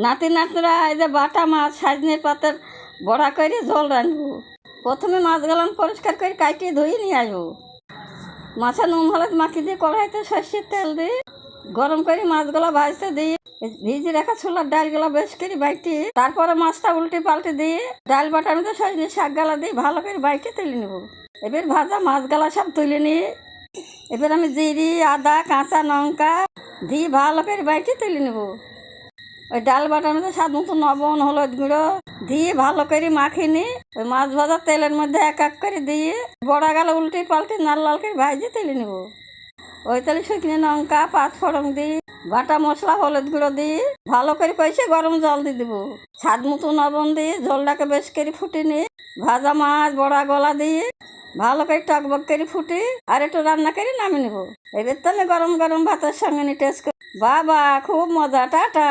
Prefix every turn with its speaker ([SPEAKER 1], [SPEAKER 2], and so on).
[SPEAKER 1] নাতি নাতরা এই যে বাটা মাছ সাজনে পাতার বড়া করে ঝোল রাঁধবো। প্রথমে মাছগুলো পরিষ্কার করে কাটিয়ে ধুয়ে নিয়ে আসবো। মাছে নুন হলুদ মাখিয়ে দিয়ে কড়াইতে সর্ষের তেল দিয়ে গরম করে মাছগুলো ভাজতে দিয়ে ভিজে রাখা ছোলার ডালগুলো বেশ করে বাইটি, তারপরে মাছটা উল্টে পাল্টে দিয়ে ডাল বাটার মধ্যে সজনে শাকগুলা দিয়ে ভালো করে বাইটে তুলে নেব। এবার ভাজা মাছগুলা সব তুলে নিয়ে এবার আমি জিরি আদা কাঁচা লঙ্কা দিয়ে ভালো করে বাইটে তুলে নেব। ওই ডাল বাটার মধ্যে স্বাদ মতো লবণ হলুদ গুঁড়ো দিয়ে ভালো করে মাখিয়ে নিয়ে ওই মাছ ভাজা তেলের মধ্যে এক এক করে দিয়ে বড়া গেলে উল্টে পাল্টে লাল লাল করে ভাজে তুলে নেব। ওই তেলে শুকনো লঙ্কা পাঁচ ফোড়ন দিয়ে বাটা মশলা হলুদ গুঁড়ো দিয়ে ভালো করে কষে গরম জল দিয়ে দেবো। স্বাদ মতো লবণ দিয়ে ঝোলটাকে বেশ করে ফুটে নিয়ে ভাজা মাছ বড়া গলা দিয়ে ভালো করে টকবক করে ফুটে আর একটু রান্না করে নামিয়ে নেবো। এবার তো আমি গরম গরম ভাতের সঙ্গে নিয়ে টেস্ট করি। বাবা খুব মজা, টাটা।